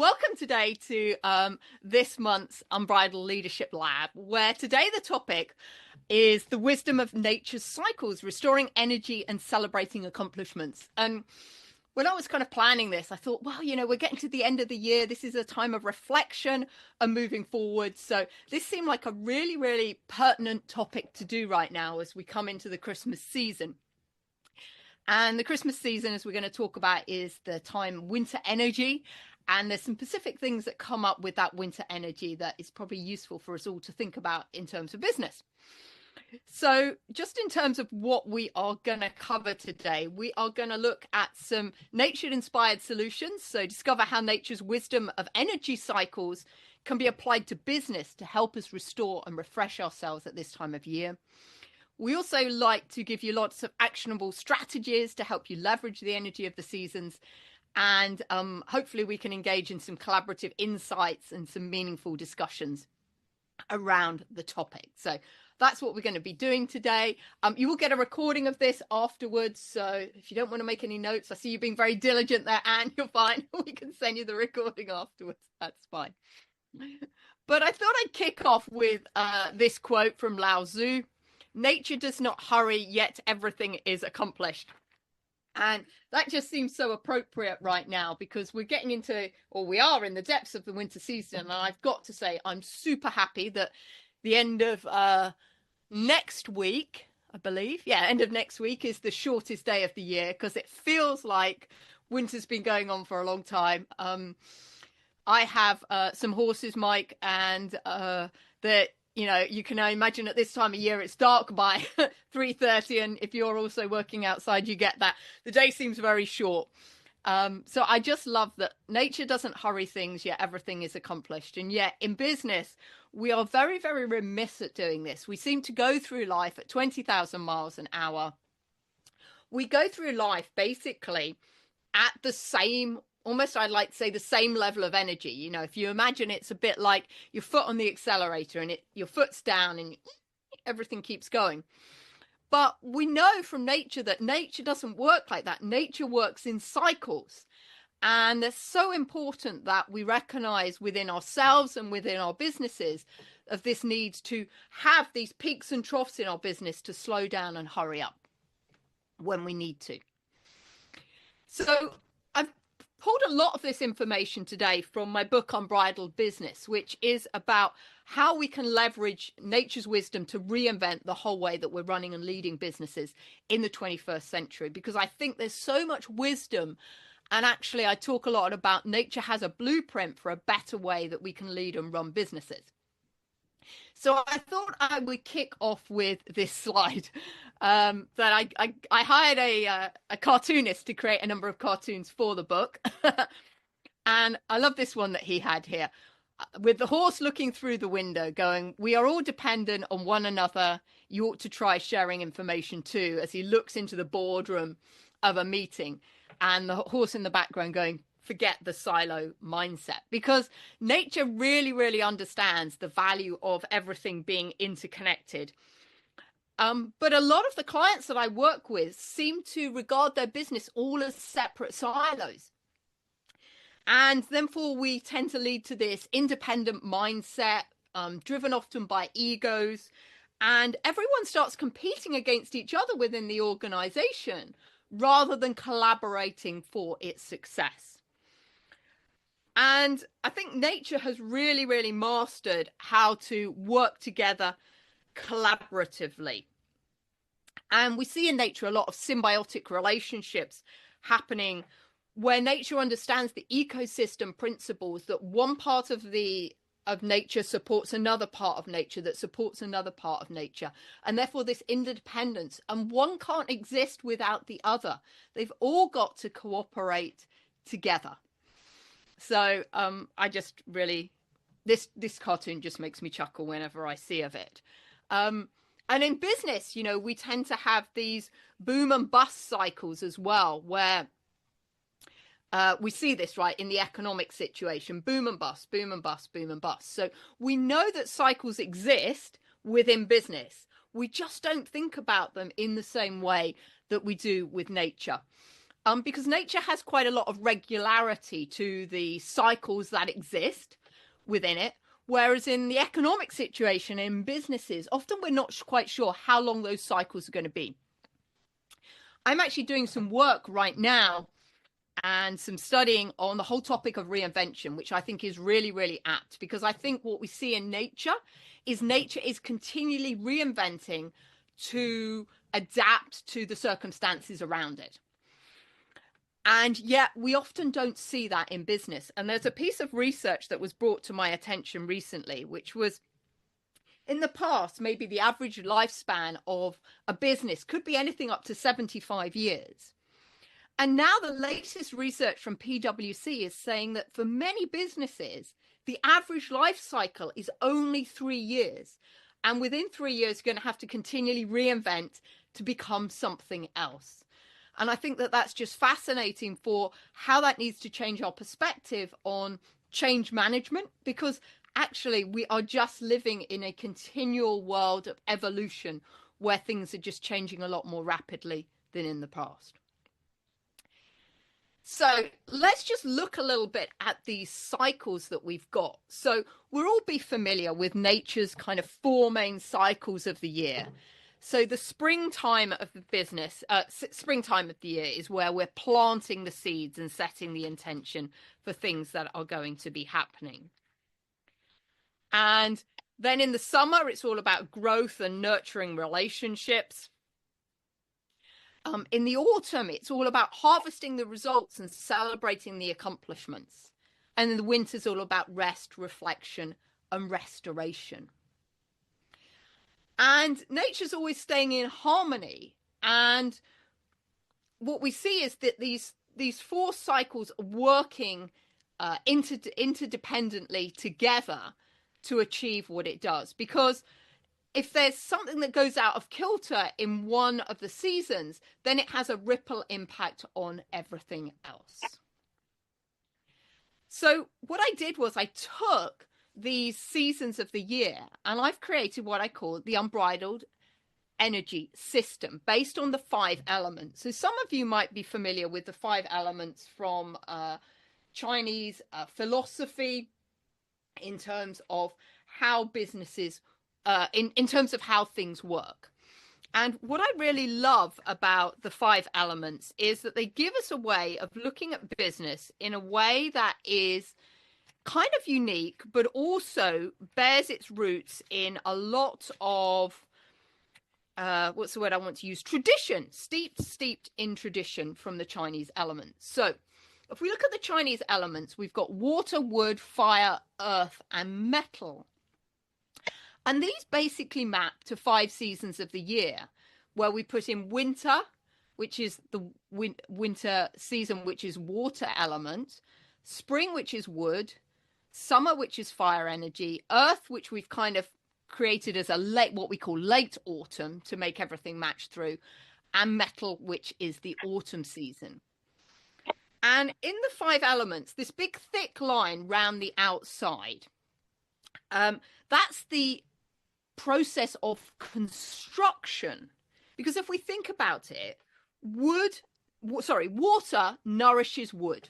Welcome today to this month's Unbridled Leadership Lab, where today the topic is the wisdom of nature's cycles, restoring energy and celebrating accomplishments. And when I was kind of planning this, I thought, well, we're getting to the end of the year. This is a time of reflection and moving forward. So this seemed like a really, really pertinent topic to do right now as we come into the Christmas season. And the Christmas season, as we're going to talk about, is the time winter energy. And there's some specific things that come up with that winter energy that is probably useful for us all to think about in terms of business. So just in terms of what we are going to cover today, we are going to look at some nature-inspired solutions. So discover how nature's wisdom of energy cycles can be applied to business to help us restore and refresh ourselves at this time of year. We also like to give you lots of actionable strategies to help you leverage the energy of the seasons. And hopefully we can engage in some collaborative insights and some meaningful discussions around the topic. So that's what we're going to be doing today. You will get a recording of this afterwards. So if you don't want to make any notes, I see you being very diligent there, Anne, you're fine. We can send you the recording afterwards. That's fine. But I thought I'd kick off with this quote from Lao Tzu. Nature does not hurry, yet everything is accomplished. And that just seems so appropriate right now because we're getting into, or we are in the depths of the winter season. And I've got to say, I'm super happy that the end of next week, I believe, end of next week is the shortest day of the year because it feels like winter's been going on for a long time. I have some horses, Mike, and that you can imagine at this time of year it's dark by 3:30, and if you're also working outside, you get that the day seems very short. So I just love that nature doesn't hurry things, yet everything is accomplished. And yet in business, we are very, very remiss at doing this. We seem to go through life at 20,000 miles an hour. We go through life basically at the same, almost I'd like to say the same level of energy. If you imagine it's a bit like your foot on the accelerator and your foot's down and everything keeps going. But we know from nature that nature doesn't work like that. Nature works in cycles. And it's so important that we recognize within ourselves and within our businesses of this need to have these peaks and troughs in our business to slow down and hurry up when we need to. So I've pulled a lot of this information today from my book Unbridled Business, which is about how we can leverage nature's wisdom to reinvent the whole way that we're running and leading businesses in the 21st century, because I think there's so much wisdom. And actually, I talk a lot about nature has a blueprint for a better way that we can lead and run businesses. So I thought I would kick off with this slide that I hired a cartoonist to create a number of cartoons for the book. And I love this one that he had here with the horse looking through the window going, "We are all dependent on one another. You ought to try sharing information too," as he looks into the boardroom of a meeting, and the horse in the background going, "Forget the silo mindset," because nature really, really understands the value of everything being interconnected. But a lot of the clients that I work with seem to regard their business all as separate silos. And therefore, we tend to lead to this independent mindset, driven often by egos. And everyone starts competing against each other within the organization rather than collaborating for its success. And I think nature has really, really mastered how to work together collaboratively. And we see in nature a lot of symbiotic relationships happening where nature understands the ecosystem principles, that one part of nature supports another part of nature that supports another part of nature, and therefore this interdependence, and one can't exist without the other. They've all got to cooperate together. So I just really, this cartoon just makes me chuckle whenever I see of it. And in business, we tend to have these boom and bust cycles as well, where we see this right in the economic situation, boom and bust, boom and bust, boom and bust. So we know that cycles exist within business. We just don't think about them in the same way that we do with nature. because nature has quite a lot of regularity to the cycles that exist within it. Whereas in the economic situation in businesses, often we're not quite sure how long those cycles are going to be. I'm actually doing some work right now and some studying on the whole topic of reinvention, which I think is really, really apt, because I think what we see in nature is continually reinventing to adapt to the circumstances around it. And yet we often don't see that in business. And there's a piece of research that was brought to my attention recently, which was in the past, maybe the average lifespan of a business could be anything up to 75 years. And now the latest research from PwC is saying that for many businesses, the average life cycle is only 3 years. And within 3 years, you're going to have to continually reinvent to become something else. And I think that that's just fascinating for how that needs to change our perspective on change management, because actually we are just living in a continual world of evolution where things are just changing a lot more rapidly than in the past. So let's just look a little bit at these cycles that we've got. So we'll all be familiar with nature's kind of 4 main cycles of the year. So the springtime of the business, springtime of the year is where we're planting the seeds and setting the intention for things that are going to be happening. And then in the summer, it's all about growth and nurturing relationships. In the autumn, it's all about harvesting the results and celebrating the accomplishments. And in the winter, it's all about rest, reflection, and restoration. And nature's always staying in harmony. And what we see is that these 4 cycles are working interdependently together to achieve what it does. Because if there's something that goes out of kilter in one of the seasons, then it has a ripple impact on everything else. So what I did was I took these seasons of the year and I've created what I call the unbridled energy system based on the 5 elements. So some of you might be familiar with the 5 elements from Chinese philosophy in terms of how businesses in terms of how things work. And what I really love about the 5 elements is that they give us a way of looking at business in a way that is kind of unique, but also bears its roots in a lot of, what's the word I want to use? Tradition, steeped in tradition from the Chinese elements. So if we look at the Chinese elements, we've got water, wood, fire, earth, and metal. And these basically map to 5 seasons of the year, where we put in winter, which is the winter season, which is water element, spring, which is wood, summer, which is fire energy, earth, which we've kind of created as a what we call late autumn to make everything match through, and metal, which is the autumn season. And in the 5 elements, this big thick line round the outside, that's the process of construction. Because if we think about it, water nourishes wood,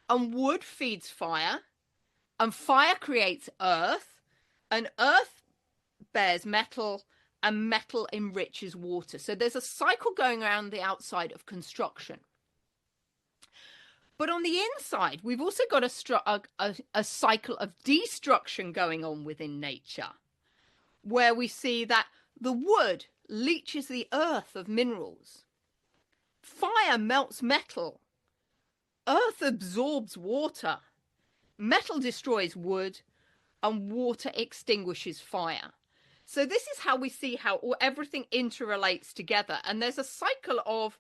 and wood feeds fire, and fire creates earth, and earth bears metal, and metal enriches water. So there's a cycle going around the outside of construction. But on the inside, we've also got a cycle of destruction going on within nature, where we see that the wood leaches the earth of minerals, fire melts metal, earth absorbs water, metal destroys wood, and water extinguishes fire. So this is how we see how everything interrelates together. And there's a cycle of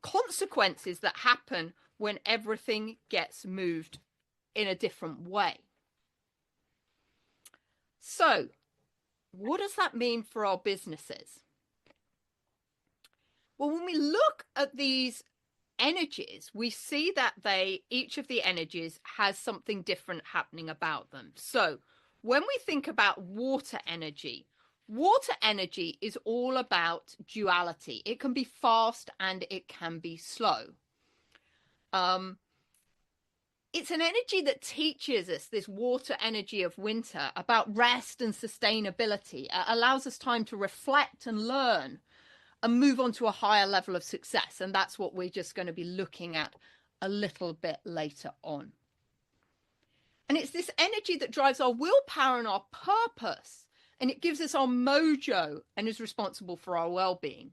consequences that happen when everything gets moved in a different way. So what does that mean for our businesses? Well, when we look at these energies, we see that each of the energies has something different happening about them. So when we think about water energy, Water energy is all about duality. It can be fast and it can be slow. It's an energy that teaches us, this water energy of winter, about rest and sustainability. It allows us time to reflect and learn and move on to a higher level of success. And that's what we're just going to be looking at a little bit later on. And it's this energy that drives our willpower and our purpose. And it gives us our mojo and is responsible for our well-being.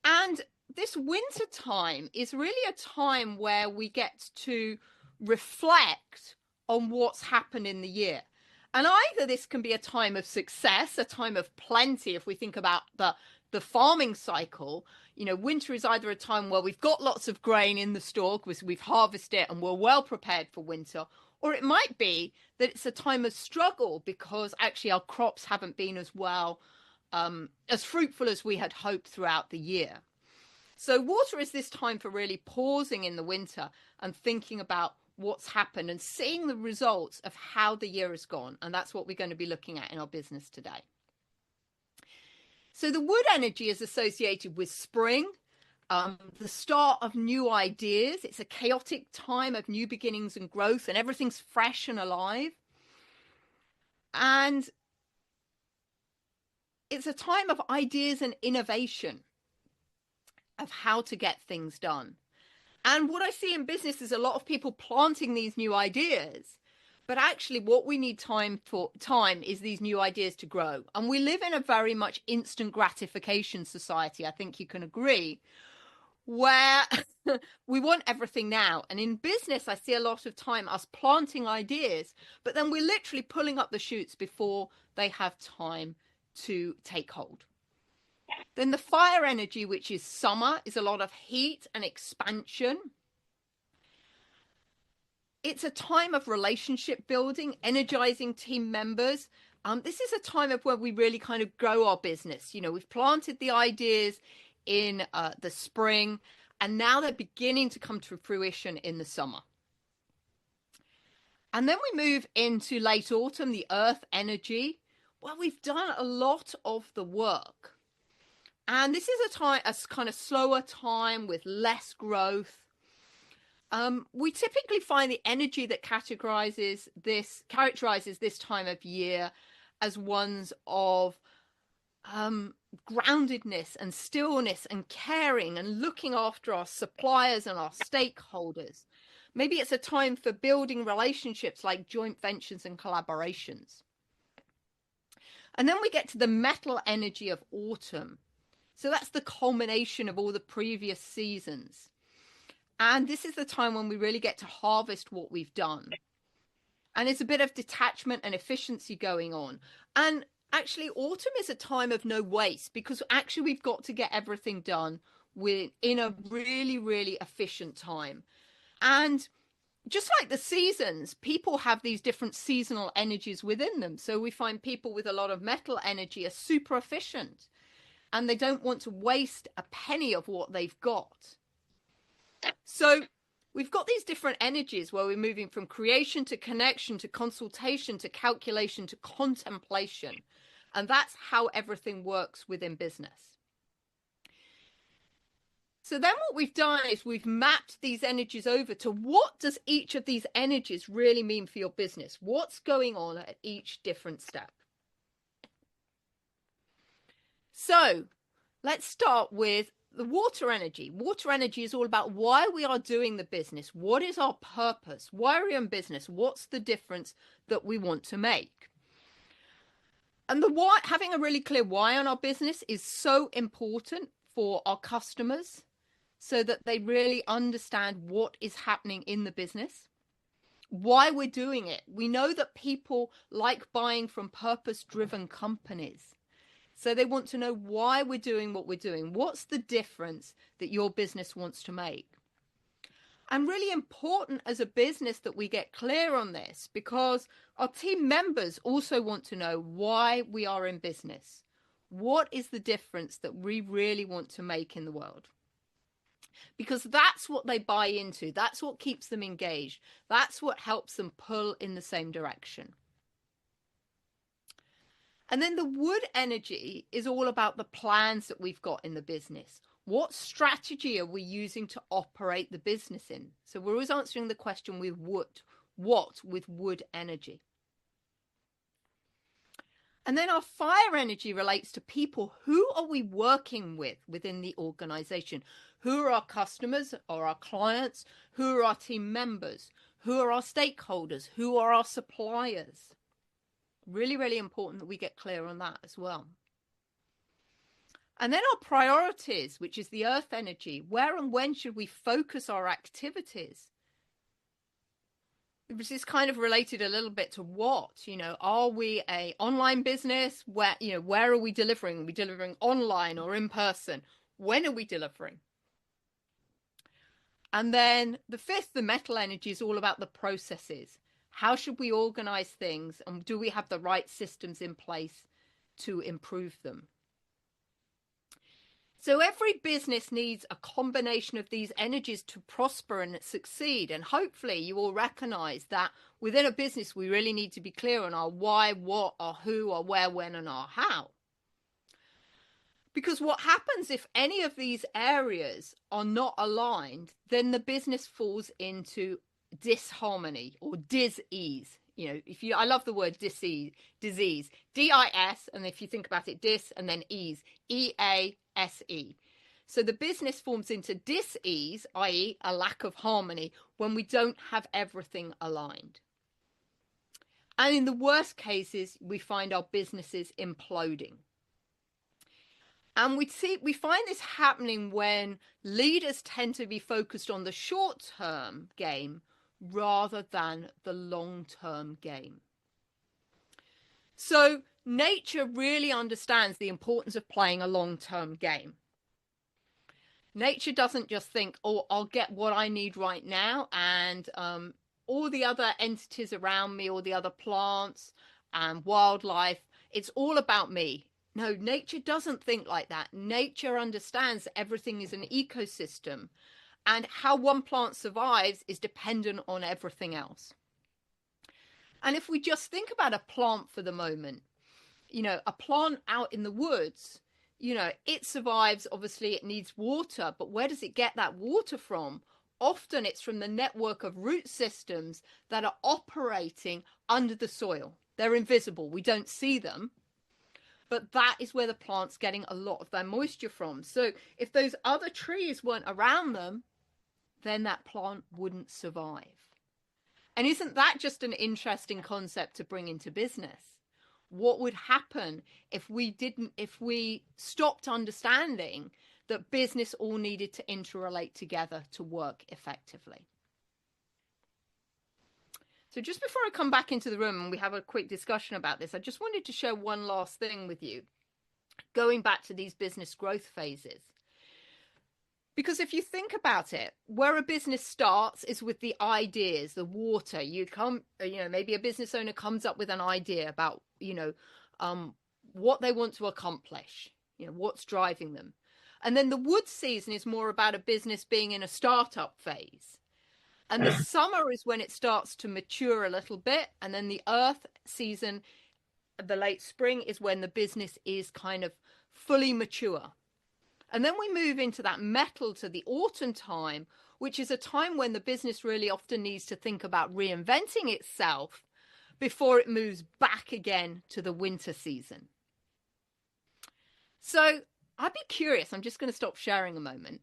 And this winter time is really a time where we get to reflect on what's happened in the year. And either this can be a time of success, a time of plenty. If we think about the farming cycle, you know, winter is either a time where we've got lots of grain in the store because we've harvested it and we're well prepared for winter, or it might be that it's a time of struggle because actually our crops haven't been as well, as fruitful as we had hoped throughout the year. So water is this time for really pausing in the winter and thinking about what's happened and seeing the results of how the year has gone. And that's what we're going to be looking at in our business today. So the wood energy is associated with spring, the start of new ideas. It's a chaotic time of new beginnings and growth, and everything's fresh and alive. And it's a time of ideas and innovation of how to get things done. And what I see in business is a lot of people planting these new ideas, but actually what we need time is these new ideas to grow. And we live in a very much instant gratification society, I think you can agree, where we want everything now. And in business, I see a lot of time us planting ideas, but then we're literally pulling up the shoots before they have time to take hold. Then the fire energy, which is summer, is a lot of heat and expansion. It's a time of relationship building, energizing team members. This is a time of where we really kind of grow our business. You know, we've planted the ideas in the spring, and now they're beginning to come to fruition in the summer. And then we move into late autumn, the earth energy. Well, we've done a lot of the work. And this is a kind of slower time with less growth. We typically find the energy that characterizes this time of year as ones of groundedness and stillness and caring and looking after our suppliers and our stakeholders. Maybe it's a time for building relationships like joint ventures and collaborations. And then we get to the metal energy of autumn. So that's the culmination of all the previous seasons. And this is the time when we really get to harvest what we've done. And there's a bit of detachment and efficiency going on. And actually, autumn is a time of no waste because actually we've got to get everything done in a really, really efficient time. And just like the seasons, people have these different seasonal energies within them. So we find people with a lot of metal energy are super efficient and they don't want to waste a penny of what they've got. So we've got these different energies where we're moving from creation to connection to consultation to calculation to contemplation. And that's how everything works within business. So then what we've done is we've mapped these energies over to what does each of these energies really mean for your business? What's going on at each different step? So let's start with the water energy. Water energy is all about why we are doing the business. What is our purpose? Why are we in business? What's the difference that we want to make? And the why, having a really clear why on our business is so important for our customers so that they really understand what is happening in the business, why we're doing it. We know that people like buying from purpose-driven companies. So they want to know why we're doing what we're doing. What's the difference that your business wants to make? And really important as a business that we get clear on this because our team members also want to know why we are in business. What is the difference that we really want to make in the world? Because that's what they buy into. That's what keeps them engaged. That's what helps them pull in the same direction. And then the wood energy is all about the plans that we've got in the business. What strategy are we using to operate the business in? So we're always answering the question with what with wood energy. And then our fire energy relates to people. Who are we working with within the organization? Who are our customers or our clients? Who are our team members? Who are our stakeholders? Who are our suppliers? Really, really important that we get clear on that as well. And then our priorities, which is the earth energy. Where and when should we focus our activities? This is kind of related a little bit to what, are we a online business? Where are we delivering? Are we delivering online or in person? When are we delivering? And then the fifth, the metal energy, is all about the processes. How should we organize things? And do we have the right systems in place to improve them? So every business needs a combination of these energies to prosper and succeed. And hopefully you all recognize that within a business, we really need to be clear on our why, what, our who, our where, when, and our how. Because what happens if any of these areas are not aligned, then the business falls into disharmony or dis-ease. I love the word disease, D-I-S, and if you think about it, dis and then ease, E-A-S-E. So the business forms into dis-ease, i.e. a lack of harmony, when we don't have everything aligned. And in the worst cases, we find our businesses imploding. And we find this happening when leaders tend to be focused on the short-term game rather than the long-term game. So nature really understands the importance of playing a long-term game. Nature doesn't just think, oh, I'll get what I need right now, and all the other entities around me, all the other plants and wildlife, it's all about me. No, nature doesn't think like that. Nature understands that everything is an ecosystem, and how one plant survives is dependent on everything else. And if we just think about a plant for the moment, a plant out in the woods, it survives. Obviously, it needs water, but where does it get that water from? Often it's from the network of root systems that are operating under the soil. They're invisible. We don't see them. But that is where the plant's getting a lot of their moisture from. So if those other trees weren't around them, then that plant wouldn't survive. And isn't that just an interesting concept to bring into business? What would happen if we stopped understanding that business all needed to interrelate together to work effectively? So just before I come back into the room and we have a quick discussion about this, I just wanted to share one last thing with you, going back to these business growth phases. Because if you think about it, where a business starts is with the ideas, the water. Maybe a business owner comes up with an idea about, what they want to accomplish, what's driving them. And then the wood season is more about a business being in a startup phase. And the summer is when it starts to mature a little bit. And then the earth season, the late spring, is when the business is kind of fully mature. And then we move into that metal to the autumn time, which is a time when the business really often needs to think about reinventing itself before it moves back again to the winter season. So I'd be curious. I'm just going to stop sharing a moment.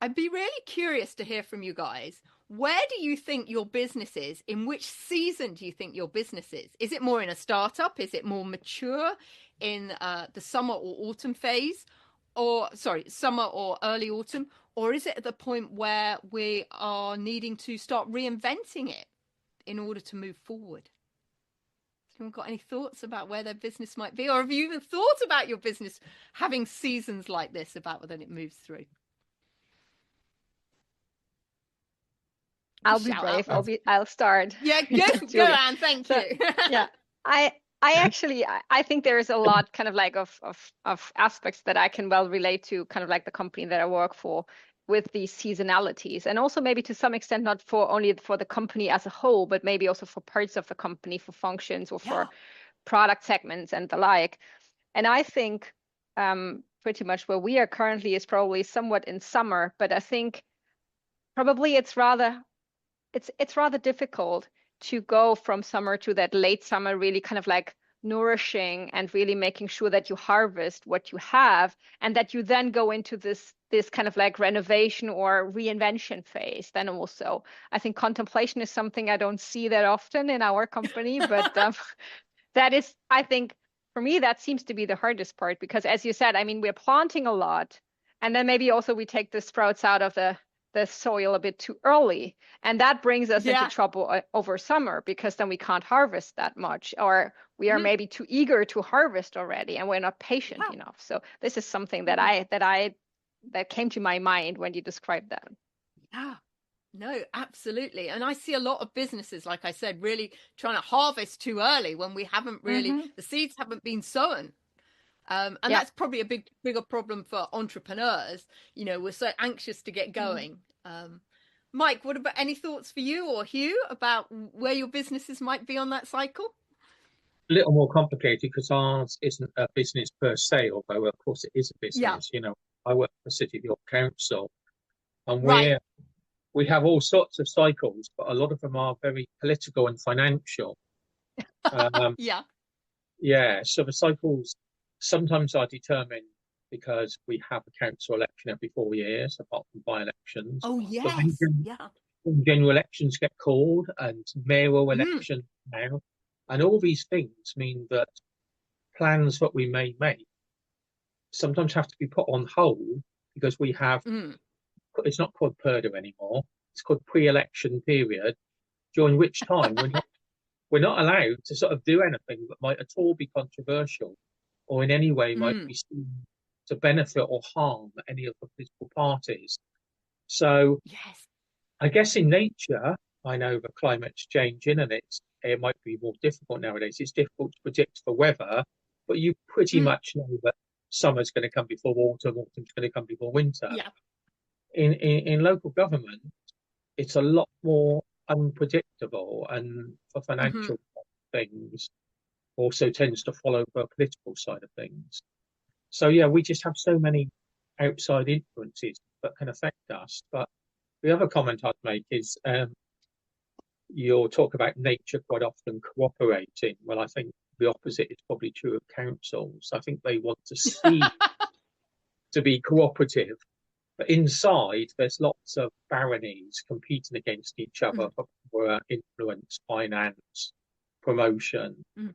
I'd be really curious to hear from you guys. Where do you think your business is? In which season do you think your business is? Is it more in a startup? Is it more mature in the summer or autumn phase? Summer or early autumn? Or is it at the point where we are needing to start reinventing it in order to move forward? Has anyone got any thoughts about where their business might be? Or have you even thought about your business having seasons like this, about when it moves through? I'll be brave. I'll start. Yeah, go Anne. Thank you. Yeah, I think there is a lot kind of like of aspects that I can well relate to, kind of like the company that I work for, with these seasonalities, and also maybe to some extent not only for the company as a whole, but maybe also for parts of the company, for functions, or product segments and the like. And I think pretty much where we are currently is probably somewhat in summer, but I think probably it's rather difficult to go from summer to that late summer, really kind of like nourishing and really making sure that you harvest what you have, and that you then go into this kind of like renovation or reinvention phase. Then also, I think contemplation is something I don't see that often in our company, but that is, I think, for me, that seems to be the hardest part, because as you said, I mean, we're planting a lot, and then maybe also we take the sprouts out of the soil a bit too early, and that brings us into Yeah. trouble over summer, because then we can't harvest that much, or we are Mhm. maybe too eager to harvest already, and we're not patient Yeah. enough. So this is something that Mhm. that came to my mind when you described that. Yeah. No, absolutely. And I see a lot of businesses, like I said, really trying to harvest too early when we haven't really, Mm-hmm. the seeds haven't been sown. And Yeah. that's probably a bigger problem for entrepreneurs. You know, we're so anxious to get Mm. going. Mike, what about any thoughts for you or Hugh about where your businesses might be on that cycle? A little more complicated because ours isn't a business per se, although of course it is a Yeah, business. I work for City York Council, and right. we have all sorts of cycles, but a lot of them are very political and financial. Um, Yeah. yeah, so the cycles sometimes are determined because we have a council election every 4 years, apart from by-elections. Oh, But then yes. Yeah. general elections get called and mayoral Mm, elections now, and all these things mean that plans that we may make sometimes have to be put on hold because we have, mm, it's not called purdah anymore, it's called pre-election period, during which time we're not allowed to sort of do anything that might at all be controversial or in any way might mm. be seen to benefit or harm any of the political parties. So Yes. I guess in nature, I know the climate's changing and it might be more difficult nowadays. It's difficult to predict the weather, but you pretty Mm, much know that summer's going to come before autumn, autumn's going to come before winter. yeah. In local government, it's a lot more unpredictable, and for Hmm. financial things, also tends to follow the political side of things. So yeah, we just have so many outside influences that can affect us. But the other comment I'd make is you'll talk about nature quite often cooperating. Well, I think the opposite is probably true of councils. I think they want to see to be cooperative, but inside there's lots of baronies competing against each other Mm, for influence, finance, promotion, mm,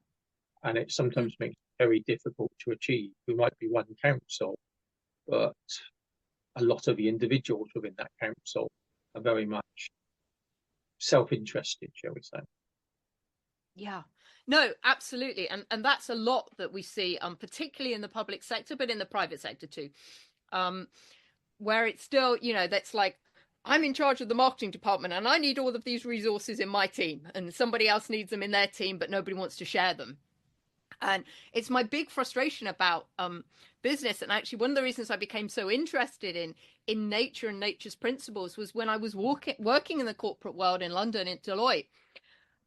and it mm. sometimes makes it very difficult to achieve. We might be one council, but a lot of the individuals within that council are very much self-interested, shall we say. Yeah. No, absolutely. And that's a lot that we see, particularly in the public sector, but in the private sector too. Um, where it's still, that's like, I'm in charge of the marketing department and I need all of these resources in my team, and somebody else needs them in their team, but nobody wants to share them. And it's my big frustration about business. And actually, one of the reasons I became so interested in nature and nature's principles was when I was working in the corporate world in London at Deloitte.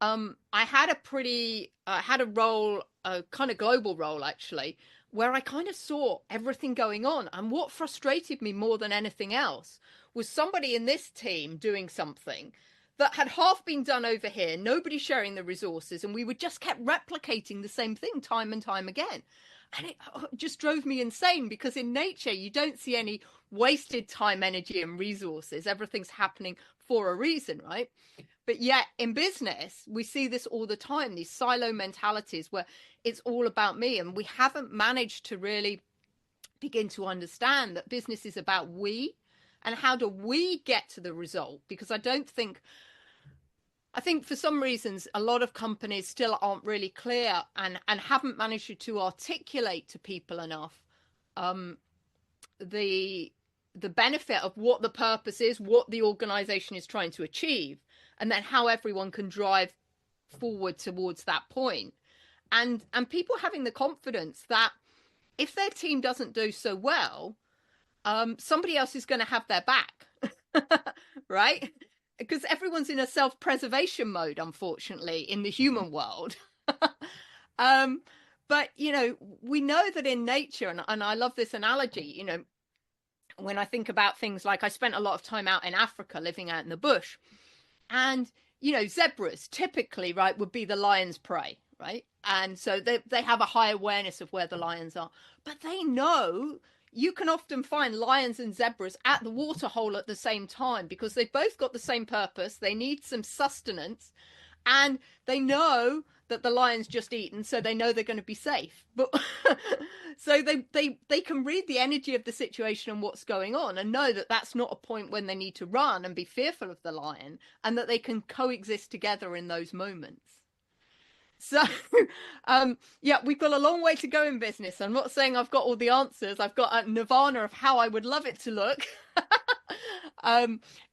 I had a role, a kind of global role actually, where I kind of saw everything going on. And what frustrated me more than anything else was somebody in this team doing something that had half been done over here, nobody sharing the resources, and we would just kept replicating the same thing time and time again. And it just drove me insane, because in nature, you don't see any wasted time, energy, and resources. Everything's happening for a reason, right? But yet in business, we see this all the time, these silo mentalities where it's all about me. And we haven't managed to really begin to understand that business is about we, and how do we get to the result? Because I think for some reasons, a lot of companies still aren't really clear and haven't managed to articulate to people enough um, the the benefit of what the purpose is, what the organization is trying to achieve, and then how everyone can drive forward towards that point. And people having the confidence that if their team doesn't do so well, somebody else is going to have their back, right? Because everyone's in a self-preservation mode, unfortunately, in the human world. But, we know that in nature, and I love this analogy, when I think about things like I spent a lot of time out in Africa living out in the bush. And, zebras typically, right, would be the lion's prey, right? And so they have a high awareness of where the lions are. But they know you can often find lions and zebras at the waterhole at the same time because they've both got the same purpose. They need some sustenance. And they know that the lion's just eaten, so they know they're going to be safe. But so they can read the energy of the situation and what's going on and know that that's not a point when they need to run and be fearful of the lion, and that they can coexist together in those moments. So yeah, we've got a long way to go in business. I'm not saying I've got all the answers. I've got a nirvana of how I would love it to look.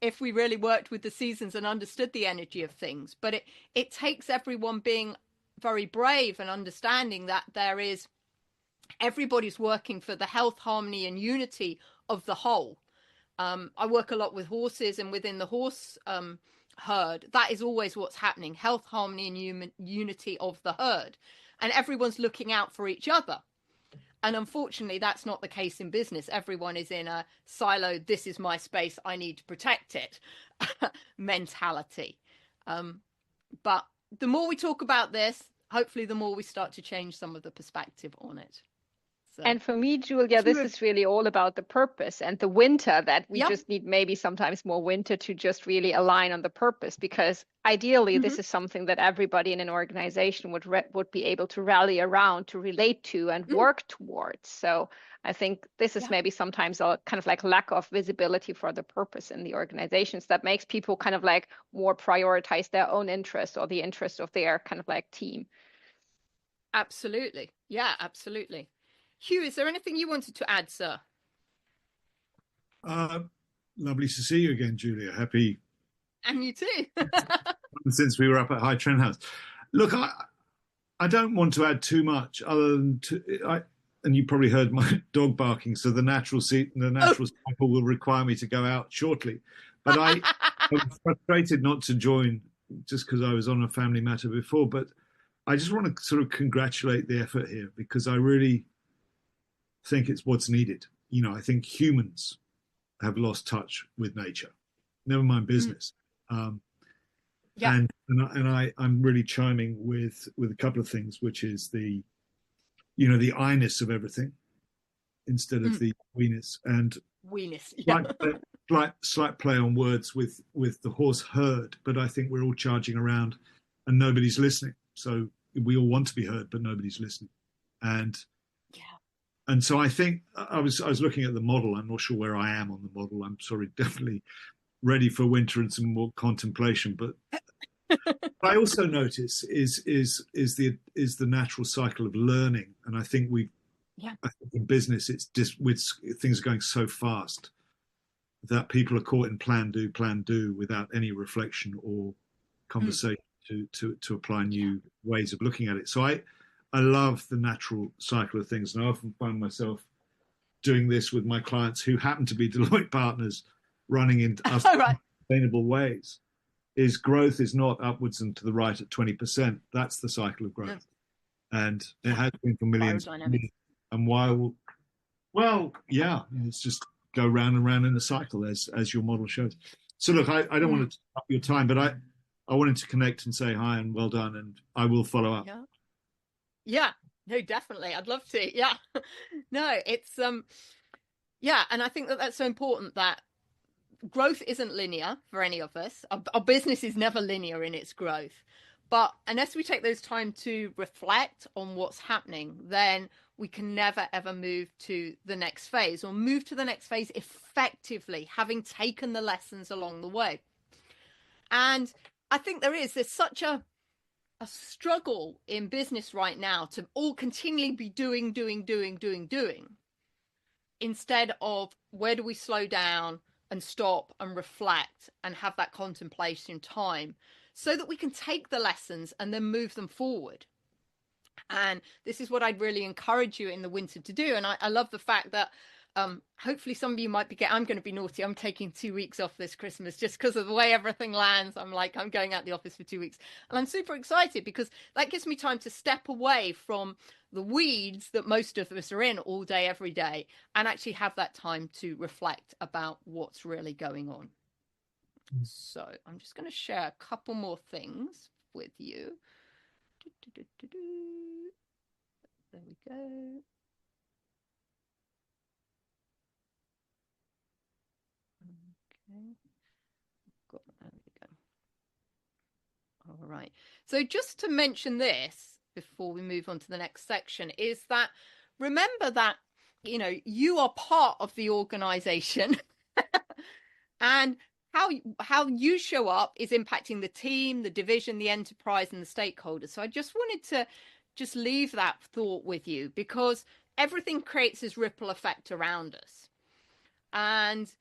If we really worked with the seasons and understood the energy of things. But it takes everyone being very brave and understanding that everybody's working for the health, harmony, and unity of the whole. I work a lot with horses, and within the horse herd, that is always what's happening: health, harmony, and unity of the herd. And everyone's looking out for each other. And unfortunately, that's not the case in business. Everyone is in a siloed, this is my space, I need to protect it mentality. But the more we talk about this, hopefully the more we start to change some of the perspective on it. So, and for me, Julia, this is really all about the purpose and the winter, that we just need maybe sometimes more winter to just really align on the purpose, because ideally this is something that everybody in an organization would be able to rally around, to relate to, and work towards. So I think this is maybe sometimes a kind of like lack of visibility for the purpose in the organizations that makes people kind of like more prioritize their own interest or the interest of their kind of like team. Absolutely. Yeah, absolutely. Hugh, is there anything you wanted to add, sir? Lovely to see you again, Julia. Happy. And you too. Since we were up at High Trent House. Look, I don't want to add too much other than and you probably heard my dog barking, so the natural cycle will require me to go out shortly. But I'm frustrated not to join just because I was on a family matter before. But I just want to sort of congratulate the effort here, because I really think it's what's needed. I think humans have lost touch with nature, never mind business. And I'm really chiming with a couple of things, which is the I-ness of everything instead of the we-ness, and we-ness. Slight play on words with the horse herd, but I think we're all charging around and nobody's listening. So we all want to be heard, but nobody's listening. And so I think I was looking at the model. I'm not sure where I am on the model. I'm definitely ready for winter and some more contemplation. But what I also notice is the natural cycle of learning. And I think I think in business, it's just things are going so fast that people are caught in plan do without any reflection or conversation to apply new ways of looking at it. So I love the natural cycle of things, and I often find myself doing this with my clients who happen to be Deloitte partners, running in sustainable ways. Is growth is not upwards and to the right at 20%. That's the cycle of growth, and it has been for millions. And it's just go round and round in a cycle, as your model shows. So look, I don't want to take up your time, but I wanted to connect and say hi and well done, and I will follow up. Yeah, no, definitely. I'd love to. Yeah, no, it's, and I think that's so important, that growth isn't linear for any of us. Our business is never linear in its growth. But unless we take those time to reflect on what's happening, then we can never, ever move to the next phase, or move to the next phase effectively, having taken the lessons along the way. And I think there's such a struggle in business right now to all continually be doing, instead of where do we slow down and stop and reflect and have that contemplation time, so that we can take the lessons and then move them forward. And this is what I'd really encourage you in the winter to do. And I love the fact that hopefully some of you might be I'm going to be naughty. I'm taking 2 weeks off this Christmas just because of the way everything lands. I'm going out the office for 2 weeks, and I'm super excited because that gives me time to step away from the weeds that most of us are in all day, every day, and actually have that time to reflect about what's really going on. So I'm just going to share a couple more things with you. There we go. Okay. There we go. All right. So just to mention this before we move on to the next section is that remember that, you are part of the organization and how you show up is impacting the team, the division, the enterprise, and the stakeholders. So I just wanted to just leave that thought with you because everything creates this ripple effect around us. And,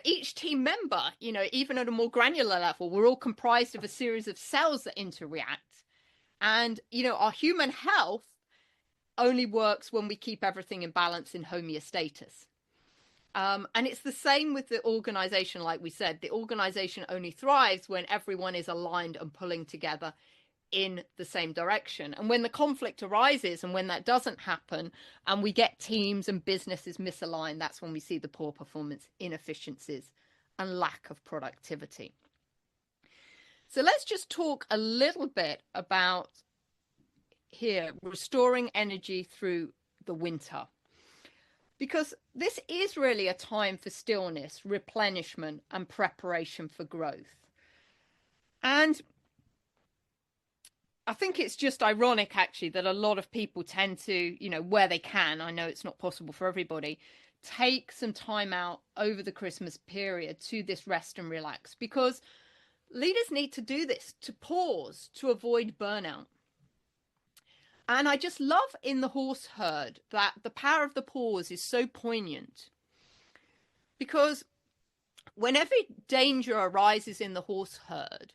each team member, even at a more granular level, we're all comprised of a series of cells that interact. And, our human health only works when we keep everything in balance in homeostasis. And it's the same with the organization. Like we said, the organization only thrives when everyone is aligned and pulling together in the same direction. And when the conflict arises and when that doesn't happen and we get teams and businesses misaligned, that's when we see the poor performance, inefficiencies, and lack of productivity. So let's just talk a little bit about here restoring energy through the winter. Because this is really a time for stillness, replenishment, and preparation for growth. And I think it's just ironic, actually, that a lot of people tend to, where they can, I know it's not possible for everybody, take some time out over the Christmas period to this rest and relax, because leaders need to do this, to pause, to avoid burnout. And I just love in the horse herd that the power of the pause is so poignant, because whenever danger arises in the horse herd,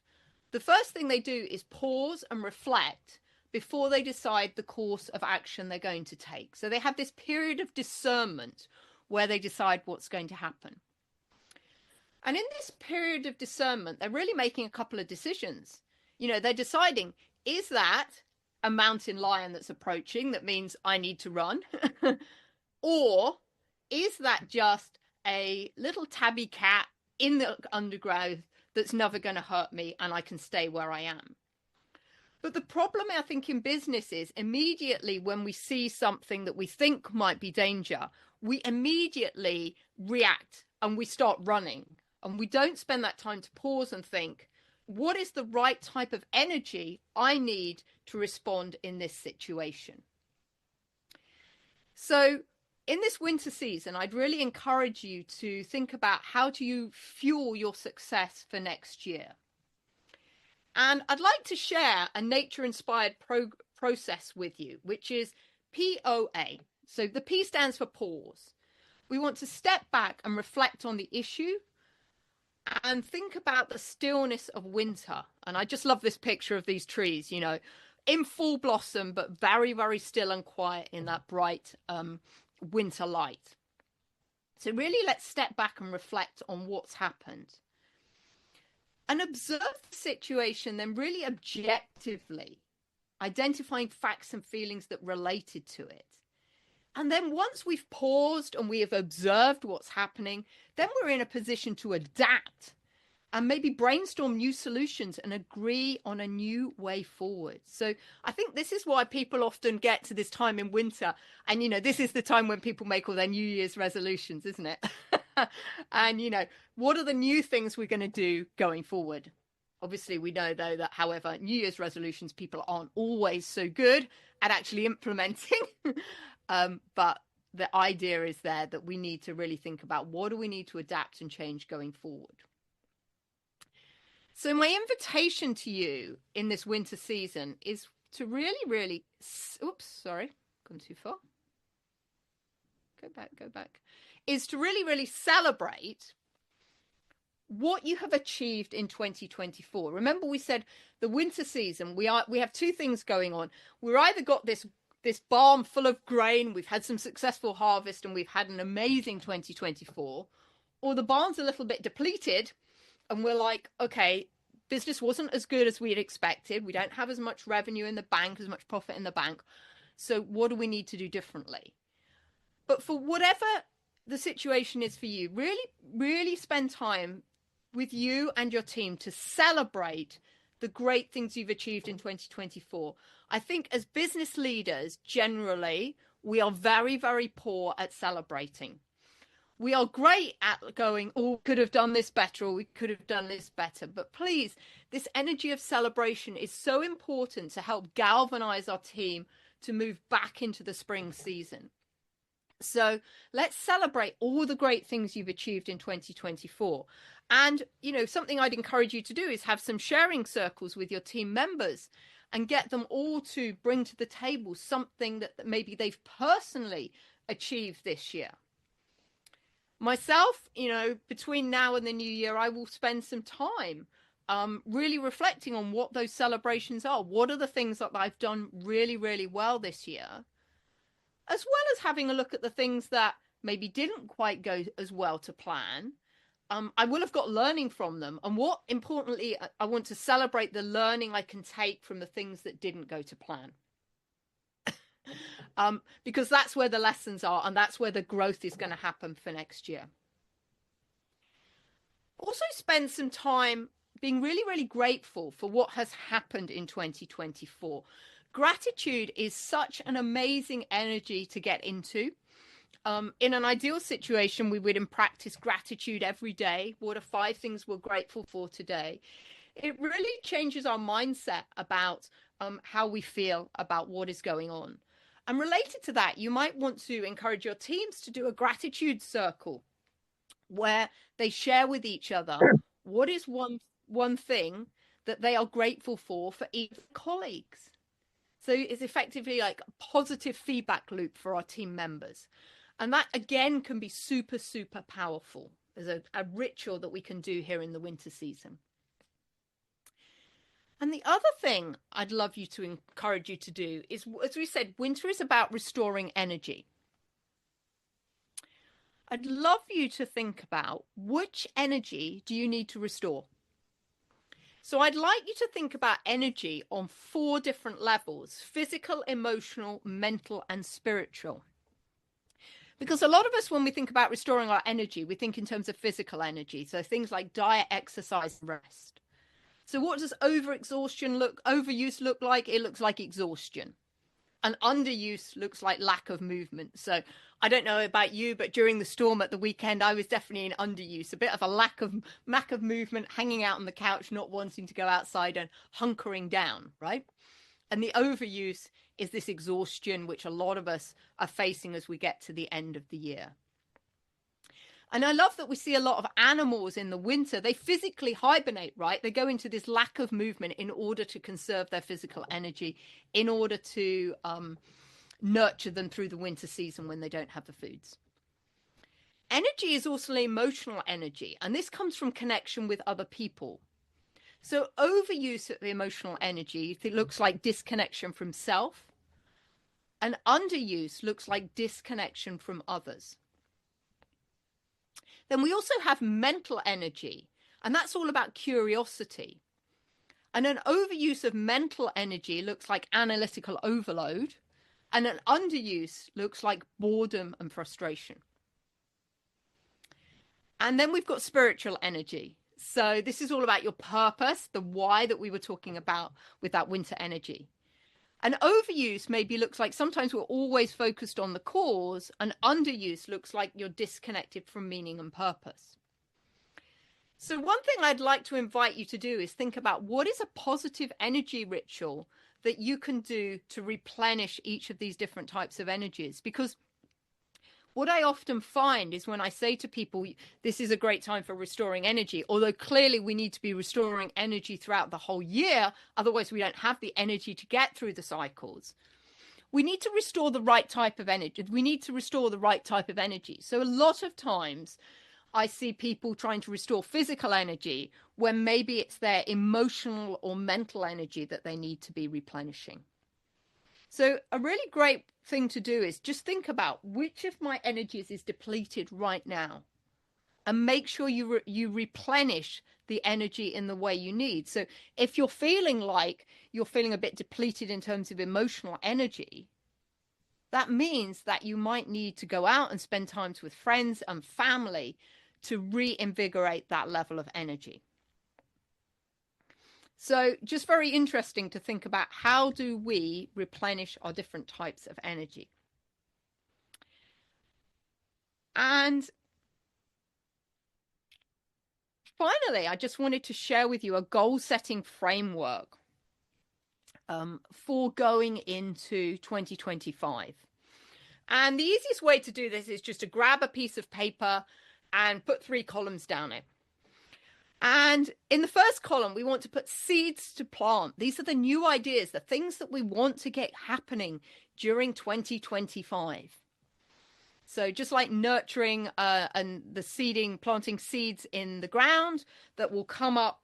the first thing they do is pause and reflect before they decide the course of action they're going to take. So they have this period of discernment where they decide what's going to happen. And in this period of discernment, they're really making a couple of decisions. They're deciding, is that a mountain lion that's approaching that means I need to run? Or is that just a little tabby cat in the undergrowth that's never going to hurt me and I can stay where I am? But the problem, I think, in business is immediately when we see something that we think might be danger, we immediately react and we start running. And we don't spend that time to pause and think, what is the right type of energy I need to respond in this situation? So in this winter season, I'd really encourage you to think about how do you fuel your success for next year. And I'd like to share a nature-inspired process with you, which is POA. So the P stands for pause. We want to step back and reflect on the issue and think about the stillness of winter. And I just love this picture of these trees, in full blossom, but very, very still and quiet in that bright winter light. So really, let's step back and reflect on what's happened and observe the situation, then really objectively identifying facts and feelings that related to it. And then once we've paused and we have observed what's happening, then we're in a position to adapt and maybe brainstorm new solutions and agree on a new way forward. So I think this is why people often get to this time in winter. And, this is the time when people make all their New Year's resolutions, isn't it? And, what are the new things we're going to do going forward? Obviously, we know, though, that, however, New Year's resolutions, people aren't always so good at actually implementing. But the idea is there that we need to really think about what do we need to adapt and change going forward. So my invitation to you in this winter season is to really, oops, sorry, gone too far. Go back. Is to really celebrate what you have achieved in 2024. Remember, we said the winter season, we have two things going on. We're either got this this barn full of grain, we've had some successful harvest and we've had an amazing 2024, or the barn's a little bit depleted and we're like, okay, business wasn't as good as we had expected. We don't have as much revenue in the bank, as much profit in the bank. So what do we need to do differently? But for whatever the situation is for you, really, really spend time with you and your team to celebrate the great things you've achieved in 2024. I think as business leaders, generally, we are very, very poor at celebrating. We are great at going, oh, we could have done this better, or we could have done this better. But please, this energy of celebration is so important to help galvanize our team to move back into the spring season. So let's celebrate all the great things you've achieved in 2024. And, you know, something I'd encourage you to do is have some sharing circles with your team members and get them all to bring to the table something that maybe they've personally achieved this year. Myself, you know, between now and the new year, I will spend some time really reflecting on what those celebrations are. What are the things that I've done really, really well this year? As well as having a look at the things that maybe didn't quite go as well to plan. I will have got learning from them. And what, importantly, I want to celebrate the learning I can take from the things that didn't go to plan. Because that's where the lessons are, and that's where the growth is going to happen for next year. Also spend some time being really, really grateful for what has happened in 2024. Gratitude is such an amazing energy to get into. In an ideal situation, we would practice gratitude every day. What are 5 things we're grateful for today? It really changes our mindset about how we feel about what is going on. And related to that, you might want to encourage your teams to do a gratitude circle where they share with each other what is one thing that they are grateful for each colleagues. So it's effectively like a positive feedback loop for our team members. And that, again, can be super, super powerful as a ritual that we can do here in the winter season. And the other thing I'd love you to encourage you to do is, as we said, winter is about restoring energy. I'd love you to think about which energy do you need to restore? So I'd like you to think about energy on 4 different levels: physical, emotional, mental, and spiritual. Because a lot of us, when we think about restoring our energy, we think in terms of physical energy. So things like diet, exercise, and rest. So what does overuse look like? It looks like exhaustion. And underuse looks like lack of movement. So I don't know about you, but during the storm at the weekend, I was definitely in underuse, a bit of a lack of movement, hanging out on the couch, not wanting to go outside and hunkering down, right? And the overuse is this exhaustion, which a lot of us are facing as we get to the end of the year. And I love that we see a lot of animals in the winter. They physically hibernate, right? They go into this lack of movement in order to conserve their physical energy, in order to nurture them through the winter season when they don't have the foods. Energy is also emotional energy, and this comes from connection with other people. So overuse of the emotional energy, it looks like disconnection from self, and underuse looks like disconnection from others. Then we also have mental energy, and that's all about curiosity. And an overuse of mental energy looks like analytical overload, and an underuse looks like boredom and frustration. And then we've got spiritual energy. So this is all about your purpose, the why that we were talking about with that winter energy. And overuse maybe looks like sometimes we're always focused on the cause, and underuse looks like you're disconnected from meaning and purpose. So one thing I'd like to invite you to do is think about what is a positive energy ritual that you can do to replenish each of these different types of energies. Because what I often find is when I say to people, this is a great time for restoring energy, although clearly we need to be restoring energy throughout the whole year, otherwise we don't have the energy to get through the cycles. We need to restore the right type of energy. So a lot of times I see people trying to restore physical energy when maybe it's their emotional or mental energy that they need to be replenishing. So a really great thing to do is just think about which of my energies is depleted right now, and make sure you replenish the energy in the way you need. So if you're feeling like you're feeling a bit depleted in terms of emotional energy, that means that you might need to go out and spend time with friends and family to reinvigorate that level of energy. So just very interesting to think about, how do we replenish our different types of energy? And finally, I just wanted to share with you a goal setting framework for going into 2025. And the easiest way to do this is just to grab a piece of paper and put 3 columns down it. And in the first column, we want to put seeds to plant. These are the new ideas, the things that we want to get happening during 2025. So just like nurturing and the seeding, planting seeds in the ground that will come up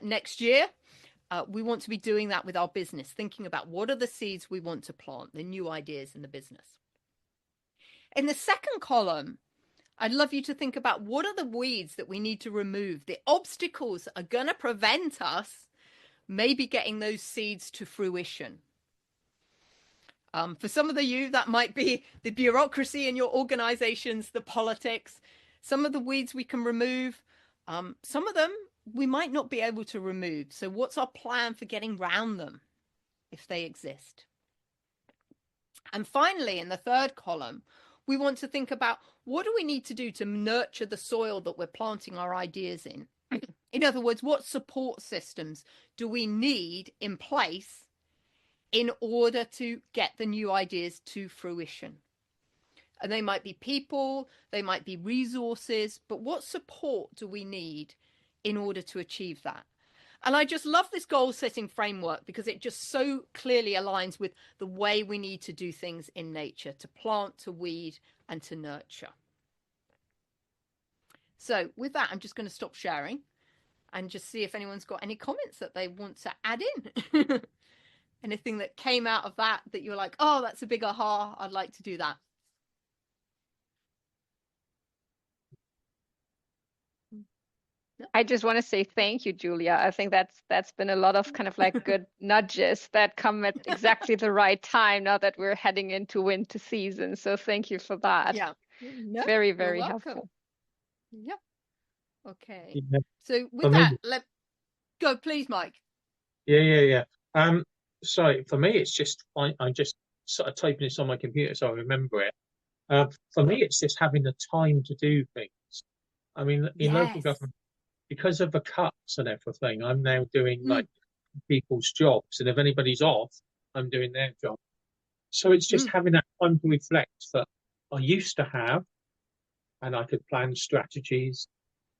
next year, we want to be doing that with our business, thinking about what are the seeds we want to plant, the new ideas in the business. In the second column, I'd love you to think about what are the weeds that we need to remove, the obstacles that are going to prevent us maybe getting those seeds to fruition. For some of you, that might be the bureaucracy in your organizations, the politics. Some of the weeds we can remove. Some of them we might not be able to remove. So what's our plan for getting around them if they exist? And finally, in the third column, we want to think about what do we need to do to nurture the soil that we're planting our ideas in? In other words, what support systems do we need in place in order to get the new ideas to fruition? And they might be people, they might be resources, but what support do we need in order to achieve that? And I just love this goal setting framework because it just so clearly aligns with the way we need to do things in nature, to plant, to weed, and to nurture. So with that, I'm just going to stop sharing and just see if anyone's got any comments that they want to add in. Anything that came out of that you're like, oh, that's a big aha, I'd like to do that. I just want to say thank you, Julia. I think that's been a lot of kind of like good nudges that come at exactly the right time now that we're heading into winter season. So thank you for that. Yeah. No, very, very helpful. Yep. Okay. Yeah. So with that, let go, please, Mike. Yeah. So for me, it's just I'm just sort of typing this on my computer so I remember it. For me, it's just having the time to do things. I mean, in local government, because of the cuts and everything, I'm now doing like people's jobs, and if anybody's off, I'm doing their job. So it's just having that time to reflect that I used to have, and I could plan strategies,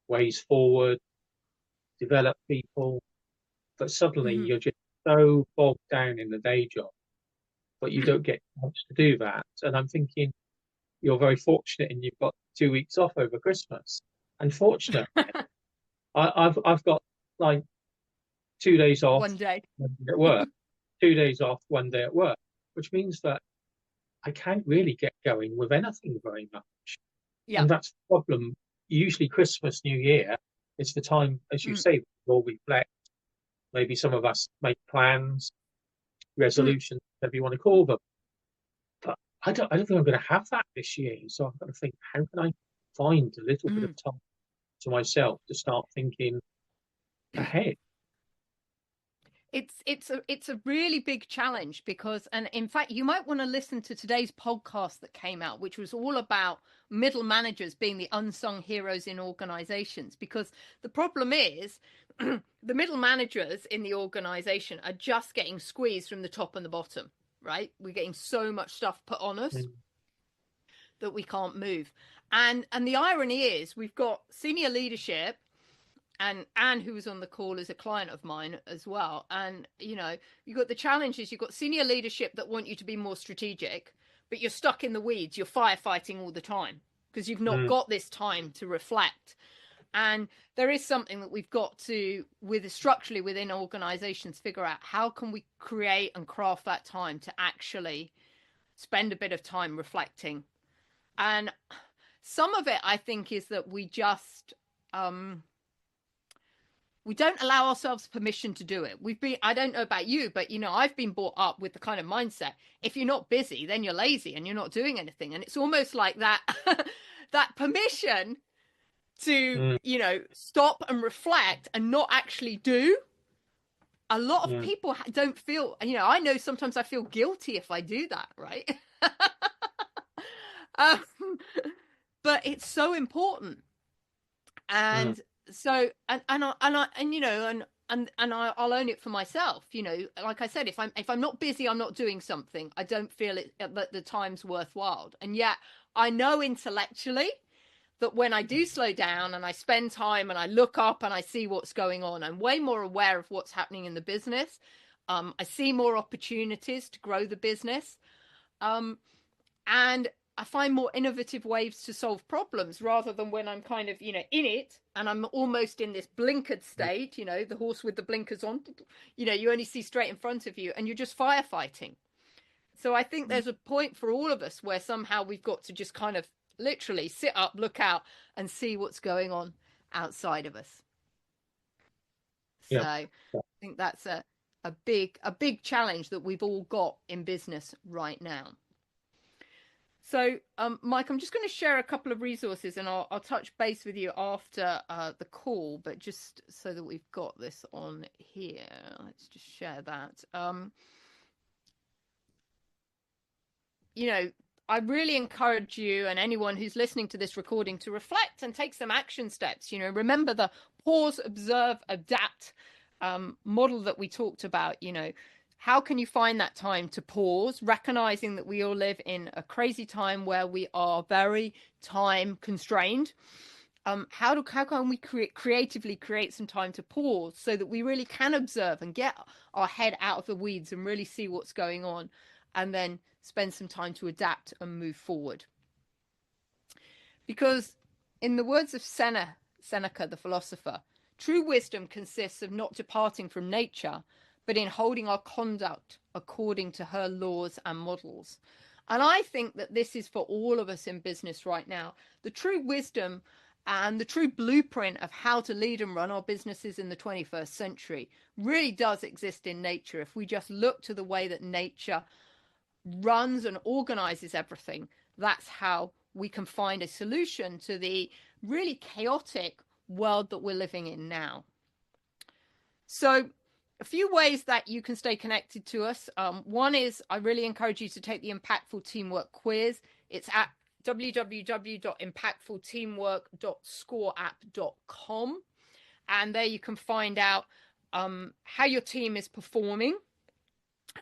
ways forward, develop people, but suddenly you're just so bogged down in the day job, but you don't get much to do that. And I'm thinking you're very fortunate and you've got 2 weeks off over Christmas. Unfortunately, I've got like 2 days off, 1 day at work, 2 days off, 1 day at work, which means that I can't really get going with anything very much. Yeah. And that's the problem. Usually Christmas, New Year is the time, as you say, we all reflect. Maybe some of us make plans, resolutions, whatever you want to call them. But I don't think I'm going to have that this year. So I've got to think, how can I find a little bit of time to myself to start thinking ahead? It's a really big challenge because, and in fact, you might want to listen to today's podcast that came out, which was all about middle managers being the unsung heroes in organizations. Because the problem is the middle managers in the organization are just getting squeezed from the top and the bottom, right? We're getting so much stuff put on us that we can't move. And the irony is we've got senior leadership, and Anne, who was on the call, is a client of mine as well. And, you know, you've got the challenges, you've got senior leadership that want you to be more strategic, but you're stuck in the weeds. You're firefighting all the time because you've not got this time to reflect. And there is something that we've got to, structurally within organizations, figure out how can we create and craft that time to actually spend a bit of time reflecting. And some of it, I think, is that we just we don't allow ourselves permission to do it. I don't know about you, but I've been brought up with the kind of mindset, if you're not busy, then you're lazy and you're not doing anything. And it's almost like that that permission to stop and reflect and not actually do. A lot of people don't feel, I know sometimes I feel guilty if I do that, right? But it's so important. And so I'll own it for myself. Like I said, if I'm not busy, I'm not doing something, I don't feel it that the time's worthwhile. And yet I know intellectually that when I do slow down and I spend time and I look up and I see what's going on, I'm way more aware of what's happening in the business. I see more opportunities to grow the business. And I find more innovative ways to solve problems rather than when I'm kind of, in it and I'm almost in this blinkered state, the horse with the blinkers on, you only see straight in front of you and you're just firefighting. So I think there's a point for all of us where somehow we've got to just kind of literally sit up, look out and see what's going on outside of us. So I think that's a big challenge that we've all got in business right now. So, Mike, I'm just going to share a couple of resources and I'll touch base with you after the call, but just so that we've got this on here, let's just share that. I really encourage you and anyone who's listening to this recording to reflect and take some action steps. Remember the pause, observe, adapt model that we talked about. How can you find that time to pause, recognizing that we all live in a crazy time where we are very time constrained? How can we creatively create some time to pause so that we really can observe and get our head out of the weeds and really see what's going on, and then spend some time to adapt and move forward? Because in the words of Seneca, the philosopher, true wisdom consists of not departing from nature, but in holding our conduct according to her laws and models. And I think that this is for all of us in business right now. The true wisdom and the true blueprint of how to lead and run our businesses in the 21st century really does exist in nature. If we just look to the way that nature runs and organizes everything, that's how we can find a solution to the really chaotic world that we're living in now. So a few ways that you can stay connected to us. One is I really encourage you to take the Impactful Teamwork quiz. It's at www.impactfulteamwork.scoreapp.com. And there you can find out how your team is performing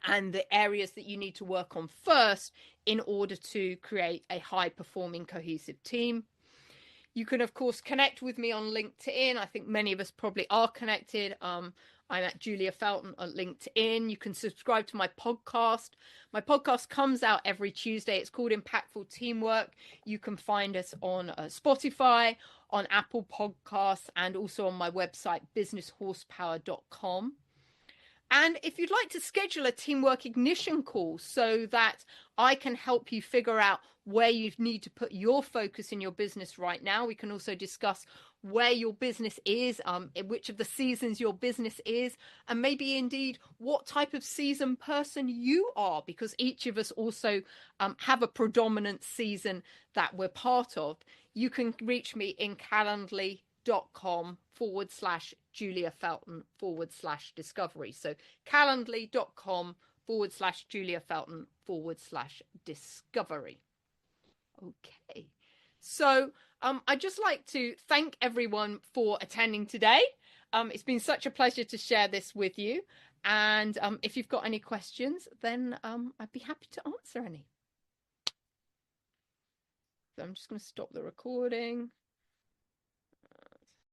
and the areas that you need to work on first in order to create a high performing cohesive team. You can, of course, connect with me on LinkedIn. I think many of us probably are connected. I'm at Julia Felton on LinkedIn. You can subscribe to my podcast. My podcast comes out every Tuesday. It's called Impactful Teamwork. You can find us on Spotify, on Apple Podcasts, and also on my website, businesshorsepower.com. And if you'd like to schedule a teamwork ignition call so that I can help you figure out where you need to put your focus in your business right now, we can also discuss where your business is, in which of the seasons your business is, and maybe indeed what type of season person you are, because each of us also have a predominant season that we're part of. You can reach me in calendly.com/Julia Felton/discovery. So calendly.com/Julia Felton/discovery. Okay. So I'd just like to thank everyone for attending today. It's been such a pleasure to share this with you. And if you've got any questions, then I'd be happy to answer any. So I'm just going to stop the recording.